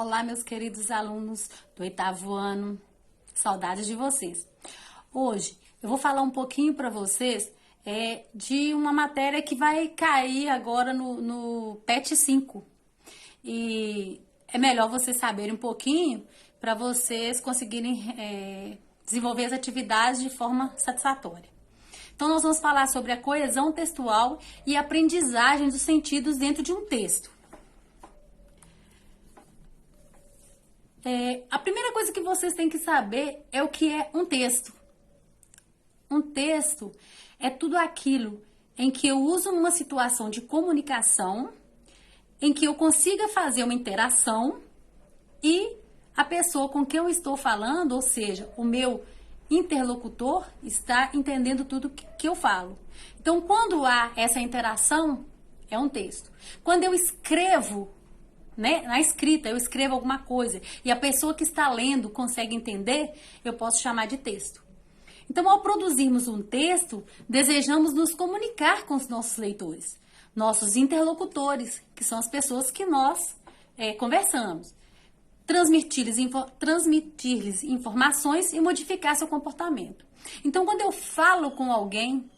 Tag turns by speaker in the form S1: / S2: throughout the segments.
S1: Olá, meus queridos alunos do 8º ano, saudades de vocês. Hoje eu vou falar um pouquinho para vocês de uma matéria que vai cair agora no PET 5. E é melhor vocês saberem um pouquinho para vocês conseguirem desenvolver as atividades de forma satisfatória. Então, nós vamos falar sobre a coesão textual e a aprendizagem dos sentidos dentro de um texto. A primeira coisa que vocês têm que saber é o que é um texto. Um texto é tudo aquilo em que eu uso uma situação de comunicação, em que eu consiga fazer uma interação e a pessoa com quem eu estou falando, ou seja, o meu interlocutor, está entendendo tudo que eu falo. Então, quando há essa interação, é um texto. Quando eu escrevo, na escrita, eu escrevo alguma coisa e a pessoa que está lendo consegue entender, eu posso chamar de texto. Então, ao produzirmos um texto, desejamos nos comunicar com os nossos leitores, nossos interlocutores, que são as pessoas que nós conversamos, transmitir-lhes informações e modificar seu comportamento. Então, quando eu falo com alguém,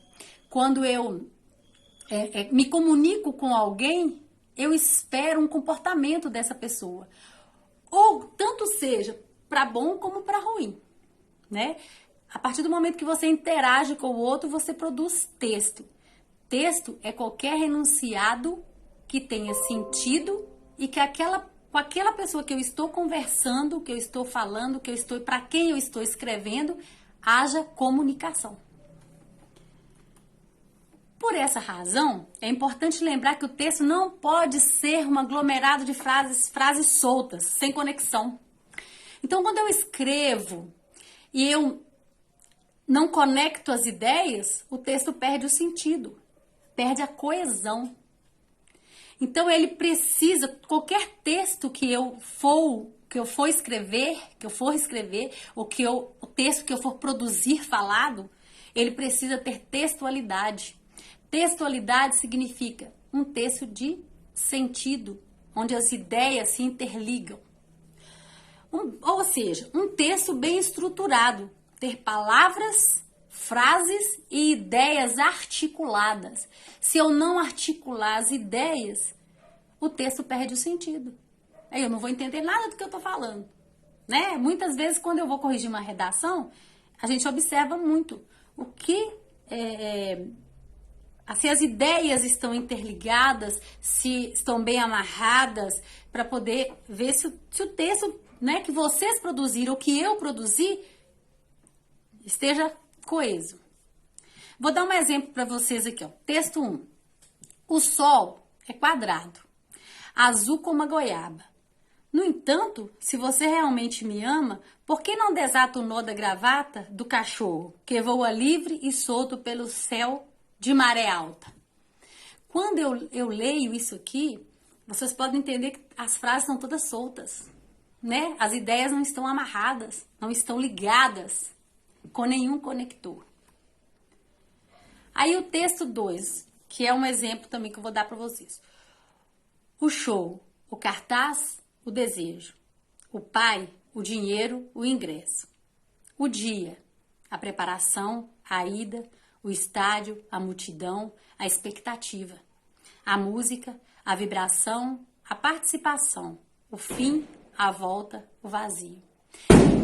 S1: quando eu me comunico com alguém, eu espero um comportamento dessa pessoa. Ou tanto seja para bom como para ruim, né? A partir do momento que você interage com o outro, você produz texto. Texto é qualquer enunciado que tenha sentido e que com aquela pessoa que eu estou conversando, que eu estou falando, para quem eu estou escrevendo, haja comunicação. Por essa razão, é importante lembrar que o texto não pode ser um aglomerado de frases soltas, sem conexão. Então, quando eu escrevo e eu não conecto as ideias, o texto perde o sentido, perde a coesão. Então, ele precisa, qualquer texto que eu for escrever, ou o texto que eu for produzir falado, ele precisa ter textualidade. Textualidade significa um texto de sentido, onde as ideias se interligam. Ou seja, um texto bem estruturado, ter palavras, frases e ideias articuladas. Se eu não articular as ideias, o texto perde o sentido. Aí eu não vou entender nada do que eu estou falando, né? Muitas vezes, quando eu vou corrigir uma redação, a gente observa muito o que se as ideias estão interligadas, se estão bem amarradas, para poder ver se o texto, né, que vocês produziram, ou que eu produzi, esteja coeso. Vou dar um exemplo para vocês aqui, ó. Texto 1. O sol é quadrado, azul como a goiaba. No entanto, se você realmente me ama, por que não desata o nó da gravata do cachorro, que voa livre e solto pelo céu de maré alta? Quando eu leio isso aqui, vocês podem entender que as frases são todas soltas, né? As ideias não estão amarradas, não estão ligadas com nenhum conector. Aí o texto 2, que é um exemplo também que eu vou dar para vocês. O show, o cartaz, o desejo. O pai, o dinheiro, o ingresso. O dia, a preparação, a ida, o estádio, a multidão, a expectativa. A música, a vibração, a participação. O fim, a volta, o vazio.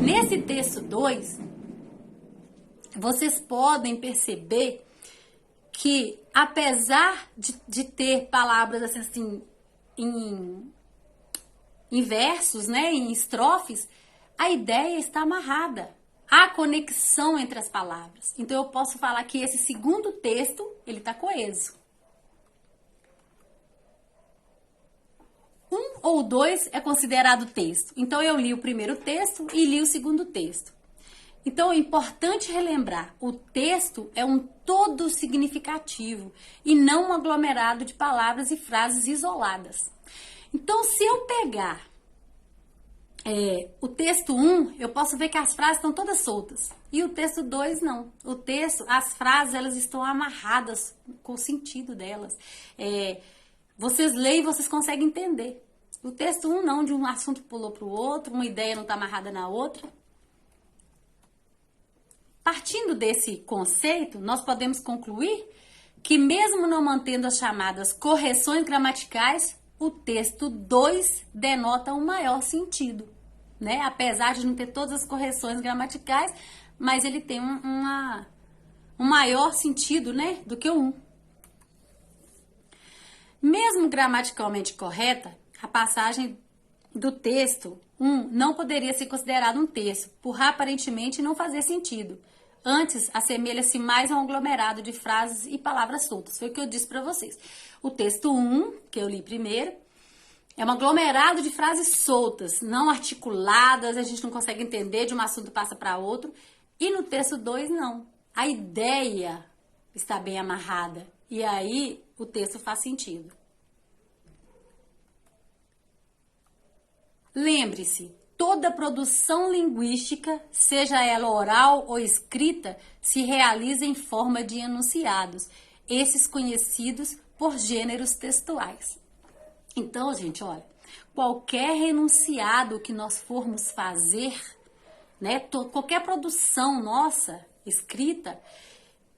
S1: Nesse texto 2, vocês podem perceber que, apesar de ter palavras assim em versos, né, em estrofes, a ideia está amarrada. Há conexão entre as palavras. Então, eu posso falar que esse segundo texto, ele está coeso. 1 ou 2 é considerado texto. Então, eu li o primeiro texto e li o segundo texto. Então, é importante relembrar, o texto é um todo significativo e não um aglomerado de palavras e frases isoladas. Então, se eu pegar o texto 1, eu posso ver que as frases estão todas soltas. E o texto 2, não. O texto, as frases, elas estão amarradas com o sentido delas. Vocês leem e vocês conseguem entender O texto 1 não, de um assunto pulou para o outro, uma ideia não está amarrada na outra. Partindo desse conceito, nós podemos concluir que mesmo não mantendo as chamadas correções gramaticais, o texto 2 denota um maior sentido, né? Apesar de não ter todas as correções gramaticais, mas ele tem um maior sentido, né, do que o 1. Mesmo gramaticalmente correta, a passagem do texto 1 não poderia ser considerado um texto, por aparentemente não fazer sentido. Antes, assemelha-se mais a um aglomerado de frases e palavras soltas. Foi o que eu disse para vocês. O texto 1, que eu li primeiro, é um aglomerado de frases soltas, não articuladas, a gente não consegue entender, de um assunto passa para outro. E no texto 2, não. A ideia está bem amarrada. E aí, o texto faz sentido. Lembre-se, toda produção linguística, seja ela oral ou escrita, se realiza em forma de enunciados, esses conhecidos por gêneros textuais. Então, gente, olha, qualquer enunciado que nós formos fazer, né, qualquer produção nossa, escrita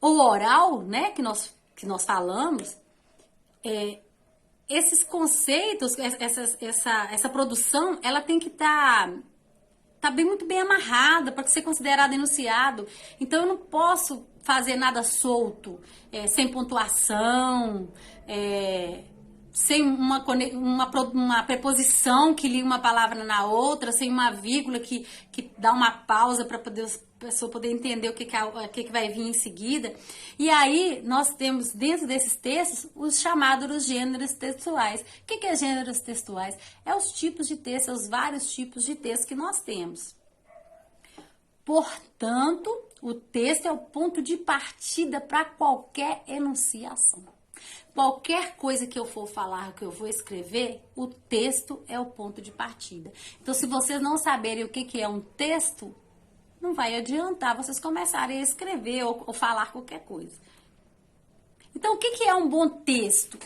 S1: ou oral, né, que nós falamos, esses conceitos, essa produção, ela tem que estar muito bem amarrada para ser considerado enunciado. Então, eu não posso fazer nada solto, sem pontuação, sem uma preposição que liga uma palavra na outra, sem uma vírgula que dá uma pausa para a pessoa poder entender o que vai vir em seguida. E aí, nós temos dentro desses textos os chamados gêneros textuais. O que é gêneros textuais? É os tipos de texto, os vários tipos de texto que nós temos. Portanto, o texto é o ponto de partida para qualquer enunciação. Qualquer coisa que eu for falar, que eu vou escrever, o texto é o ponto de partida. Então, se vocês não saberem o que é um texto, não vai adiantar vocês começarem a escrever ou falar qualquer coisa. Então, o que é um bom texto?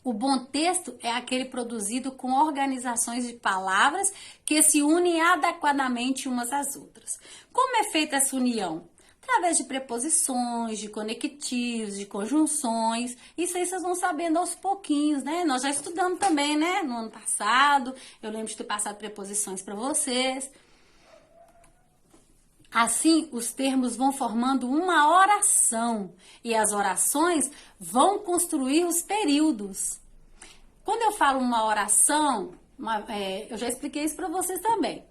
S1: O bom texto é aquele produzido com organizações de palavras que se unem adequadamente umas às outras. Como é feita essa união? Através de preposições, de conectivos, de conjunções. Isso aí vocês vão sabendo aos pouquinhos, né? Nós já estudamos também, né? No ano passado, eu lembro de ter passado preposições para vocês. Assim, os termos vão formando uma oração e as orações vão construir os períodos. Quando eu falo uma oração, eu já expliquei isso para vocês também.